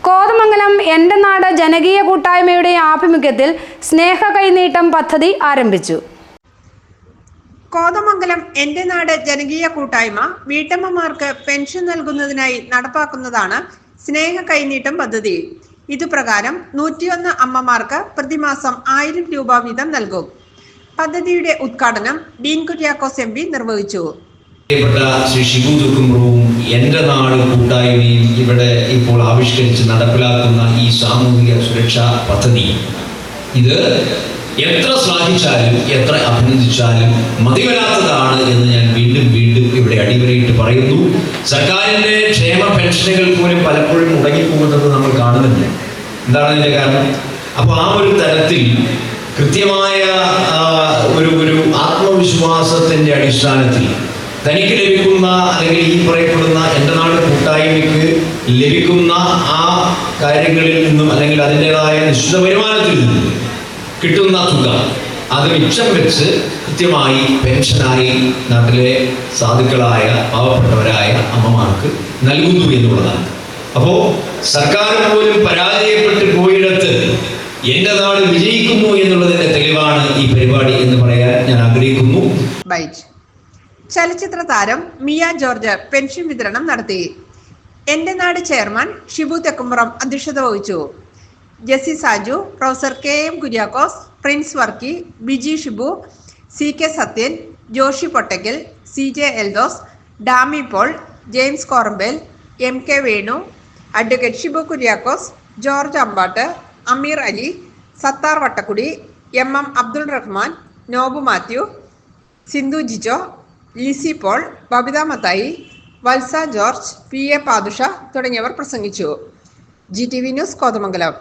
കോതമംഗലം എൻ്റെ നാട് ജനകീയ കൂട്ടായ്മയുടെ ആഭിമുഖ്യത്തിൽ സ്നേഹ കൈനീട്ടം പദ്ധതി ആരംഭിച്ചു. കോതമംഗലം എൻ്റെ നാട് ജനകീയ കൂട്ടായ്മ വീട്ടമ്മമാർക്ക് പെൻഷൻ നൽകുന്നതിനായി നടപ്പാക്കുന്നതാണ് സ്നേഹ കൈനീട്ടം പദ്ധതി. ഇതുപ്രകാരം 101 അമ്മമാർക്ക് പ്രതിമാസം 1000 രൂപ വീതം നൽകും. പദ്ധതിയുടെ ഉദ്ഘാടനം ഡീൻ കുര്യാക്കോസ് MP നിർവഹിച്ചു. ശ്രീ ഷിബു തുക്കുംബ്രവും എൻ്റെ നാട് കൂട്ടായ്മയും ഇവിടെ ഇപ്പോൾ ആവിഷ്കരിച്ച് നടപ്പിലാക്കുന്ന ഈ സാമൂഹിക സുരക്ഷാ പദ്ധതി ഇത് എത്ര ശ്ലാഘിച്ചാലും എത്ര അഭിനന്ദിച്ചാലും മതിവരാത്തതാണ് എന്ന് ഞാൻ വീണ്ടും ഇവിടെ അടിവരയിട്ട് പറയുന്നു. സർക്കാരിൻ്റെ ക്ഷേമ പെൻഷനുകൾ പോലും പലപ്പോഴും മുടങ്ങിപ്പോകുന്നത് നമ്മൾ കാണുന്നുണ്ട്. എന്താണ് ഇതിൻ്റെ കാരണം? അപ്പോൾ ആ ഒരു തരത്തിൽ കൃത്യമായ ഒരു ആത്മവിശ്വാസത്തിൻ്റെ അടിസ്ഥാനത്തിൽ തനിക്ക് ലഭിക്കുന്ന അല്ലെങ്കിൽ ഈ പറയപ്പെടുന്ന എൻ്റെ നാട് കൂട്ടായ്മയ്ക്ക് ലഭിക്കുന്ന ആ കാര്യങ്ങളിൽ നിന്നും അല്ലെങ്കിൽ അതിൻ്റെതായ നിശ്ചിത വരുമാനത്തിൽ നിന്നും കിട്ടുന്ന തുക അത് മിച്ചം വെച്ച് കൃത്യമായി പെൻഷനായി നാട്ടിലെ സാധുക്കളായ പാവപ്പെട്ടവരായ അമ്മമാർക്ക് നൽകുന്നു എന്നുള്ളതാണ്. അപ്പോൾ സർക്കാർ പോലും പരാജയപ്പെട്ട് പോയിടത്ത് എൻ്റെ നാട് വിജയിക്കുന്നു എന്നുള്ളതിൻ്റെ തെളിവാണ് ഈ പരിപാടി എന്ന് പറയാൻ ഞാൻ ആഗ്രഹിക്കുന്നു. ചലച്ചിത്ര താരം മിയ ജോർജ് പെൻഷൻ വിതരണം നടത്തി. എൻ്റെ നാട് ചെയർമാൻ ഷിബു തെക്കുംപുറം അധ്യക്ഷത വഹിച്ചു. Jessy Saju, professor KM Kuriakose, Prince Varkey, Biji Shibu, CK Sathyan, Joshy Pottakkal, CJ Eldhose, Dami Paul, James Korambel, MK Venu, advocate Shibu Kuriakose, George Ambatt, Ameer Ali, Sathar Vattakudi, MM Abdul Rahman, Nobu Mathew, Sindhu Jijo, Lissy Paul, Babitha Mathai, Valsa George, PA Padusha തുടങ്ങിയവർ പ്രസംഗിച്ചു. GTV news Kothamangalam.